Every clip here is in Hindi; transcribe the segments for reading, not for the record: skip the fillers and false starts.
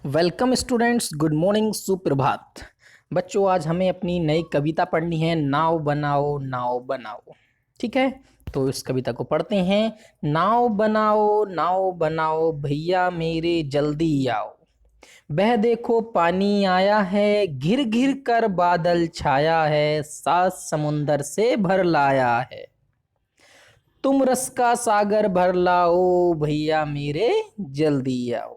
वेलकम स्टूडेंट्स, गुड मॉर्निंग, सुप्रभात। बच्चों, आज हमें अपनी नई कविता पढ़नी है। नाव बनाओ नाव बनाओ। ठीक है, तो इस कविता को पढ़ते हैं। नाव बनाओ भैया मेरे जल्दी आओ। बह देखो पानी आया है, घिर घिर कर बादल छाया है, सात समुंदर से भर लाया है। तुम रस का सागर भर लाओ भैया मेरे जल्दी आओ।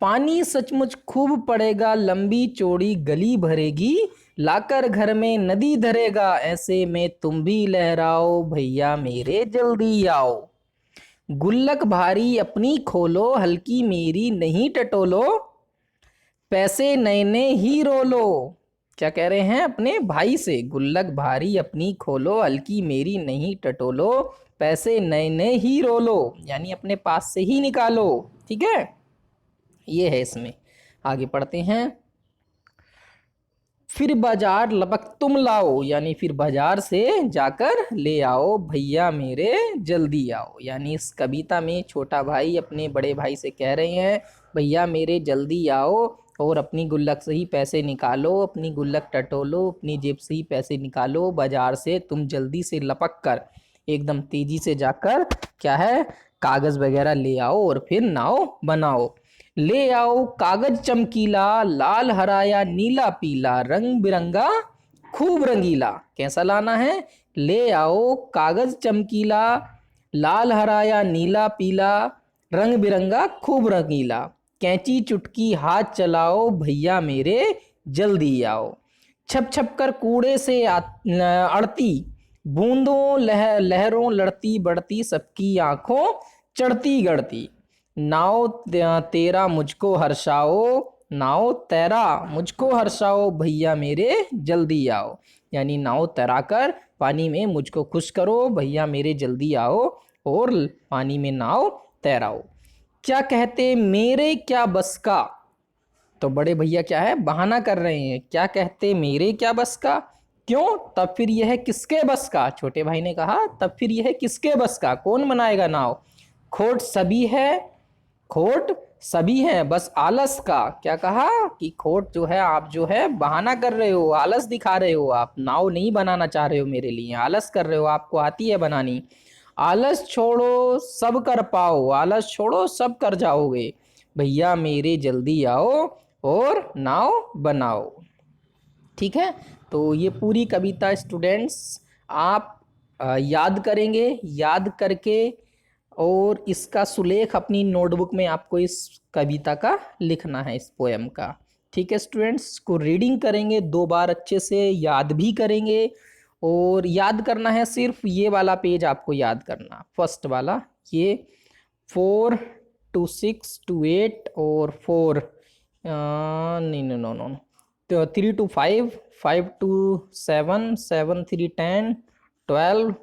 पानी सचमुच खूब पड़ेगा, लंबी चौड़ी गली भरेगी, लाकर घर में नदी धरेगा, ऐसे में तुम भी लहराओ भैया मेरे जल्दी आओ। गुल्लक भारी अपनी खोलो, हल्की मेरी नहीं टटोलो, पैसे नए नए ही रोलो। क्या कह रहे हैं अपने भाई से? गुल्लक भारी अपनी खोलो, हल्की मेरी नहीं टटोलो, पैसे नए नए ही रोलो, यानी अपने पास से ही निकालो। ठीक है, ये है इसमें। आगे पढ़ते हैं। फिर बाजार लपक तुम लाओ, यानी फिर बाजार से जाकर ले आओ भैया मेरे जल्दी आओ। यानी इस कविता में छोटा भाई अपने बड़े भाई से कह रहे हैं, भैया मेरे जल्दी आओ और अपनी गुल्लक से ही पैसे निकालो, अपनी गुल्लक टटोलो, अपनी जेब से ही पैसे निकालो, बाजार से तुम जल्दी से लपक कर एकदम तेजी से जाकर क्या है, कागज वगैरह ले आओ और फिर नाव बनाओ। ले आओ कागज चमकीला, लाल हरा या नीला पीला, रंग बिरंगा खूब रंगीला। कैसा लाना है? ले आओ कागज चमकीला, लाल हरा या नीला पीला, रंग बिरंगा खूब रंगीला, कैंची चुटकी हाथ चलाओ भैया मेरे जल्दी आओ। छप छप कर कूड़े से अड़ती बूंदों लहरों लड़ती बढ़ती, सबकी आंखों चढ़ती गढ़ती। नाव तेरा मुझको हर्षाओ, नाव तैरा मुझको हर्षाओ भैया मेरे जल्दी आओ। यानी नाव तैराकर पानी में मुझको खुश करो भैया मेरे जल्दी आओ, और पानी में नाव तैराओ। क्या कहते मेरे क्या बस का? तो बड़े भैया क्या है, बहाना कर रहे हैं। क्या कहते मेरे क्या बस का? क्यों? तब फिर यह किसके बस का? छोटे भाई ने कहा तब फिर यह किसके बस का? कौन बनाएगा नाव? खोट सभी है, खोट सभी है बस आलस का। क्या कहा कि खोट जो है, आप जो है बहाना कर रहे हो, आलस दिखा रहे हो, आप नाव नहीं बनाना चाह रहे हो मेरे लिए, आलस कर रहे हो, आपको आती है बनानी। आलस छोड़ो सब कर पाओ, आलस छोड़ो सब कर जाओगे भैया मेरे जल्दी आओ और नाव बनाओ। ठीक है, तो ये पूरी कविता स्टूडेंट्स आप याद करेंगे, याद करके और इसका सुलेख अपनी नोटबुक में आपको इस कविता का लिखना है, इस पोएम का। ठीक है स्टूडेंट्स, को रीडिंग करेंगे 2 बार अच्छे से, याद भी करेंगे। और याद करना है सिर्फ ये वाला पेज आपको याद करना, फर्स्ट वाला, ये 4 to 6 to 8 और 4 नहीं नो नो नो तो 3 to 5, 5 to 7, 7 3 10 12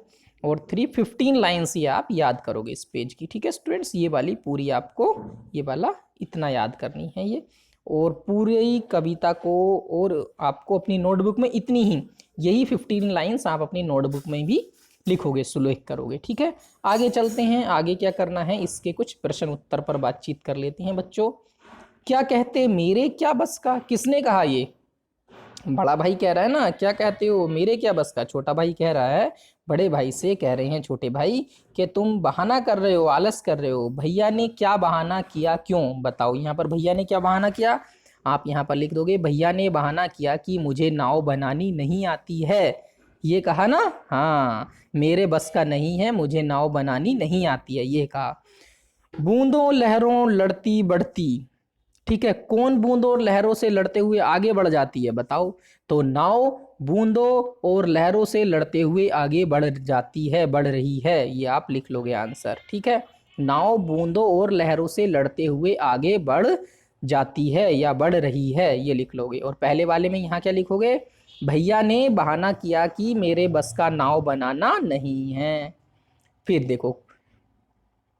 और 3 15 लाइन्स ये आप याद करोगे इस पेज की। ठीक है स्टूडेंट्स, ये वाली पूरी आपको, ये वाला इतना याद करनी है ये, और पूरी कविता को, और आपको अपनी नोटबुक में इतनी ही, यही 15 लाइन्स आप अपनी नोटबुक में भी लिखोगे, सुलेख करोगे। ठीक है, आगे चलते हैं। आगे क्या करना है, इसके कुछ प्रश्न उत्तर पर बातचीत कर लेते हैं बच्चों। क्या कहते मेरे क्या बस का? किसने कहा ये? बड़ा भाई कह रहा है ना, क्या कहते हो मेरे क्या बस का? छोटा भाई कह रहा है, बड़े भाई से कह रहे हैं छोटे भाई कि तुम बहाना कर रहे हो, आलस कर रहे हो। भैया ने क्या बहाना किया, क्यों? बताओ यहाँ पर भैया ने क्या बहाना किया। आप यहाँ पर लिख दोगे, भैया ने बहाना किया कि मुझे नाव बनानी नहीं आती है। ये कहा ना, हाँ, मेरे बस का नहीं है, मुझे नाव बनानी नहीं आती है, ये कहा। बूंदों लहरों लड़ती बढ़ती, ठीक है, कौन बूंदों और लहरों से लड़ते हुए आगे बढ़ जाती है बताओ? तो नाव बूंदों और लहरों से लड़ते हुए आगे बढ़ जाती है, बढ़ रही है, ये आप लिख लोगे आंसर। ठीक है, नाव बूंदों और लहरों से लड़ते हुए आगे बढ़ जाती है या बढ़ रही है, ये लिख लोगे। और पहले वाले में यहाँ क्या लिखोगे? भैया ने बहाना किया कि मेरे बस का नाव बनाना नहीं है। फिर देखो,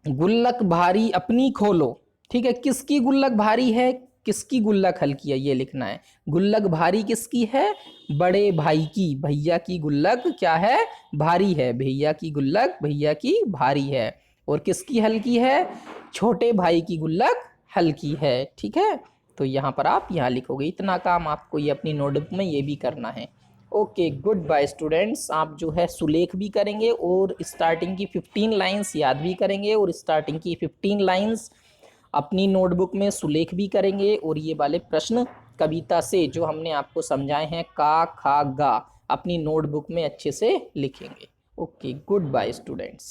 गुल्लक भारी अपनी खोलो, ठीक है, किसकी गुल्लक भारी है, किसकी गुल्लक हल्की है, ये लिखना है। गुल्लक भारी किसकी है? बड़े भाई की। भैया की गुल्लक क्या है? भारी है। भैया की गुल्लक भैया की भारी है। और किसकी हल्की है? छोटे भाई की गुल्लक हल्की है। ठीक है, तो यहाँ पर आप यहाँ लिखोगे। इतना काम आपको ये अपनी नोटबुक में ये भी करना है। Okay, good bye students. आप जो है सुलेख भी करेंगे और स्टार्टिंग की 15 लाइंस याद भी करेंगे और स्टार्टिंग की 15 लाइंस अपनी नोटबुक में सुलेख भी करेंगे और ये वाले प्रश्न कविता से जो हमने आपको समझाए हैं का खा गा अपनी नोटबुक में अच्छे से लिखेंगे। Okay, good bye students.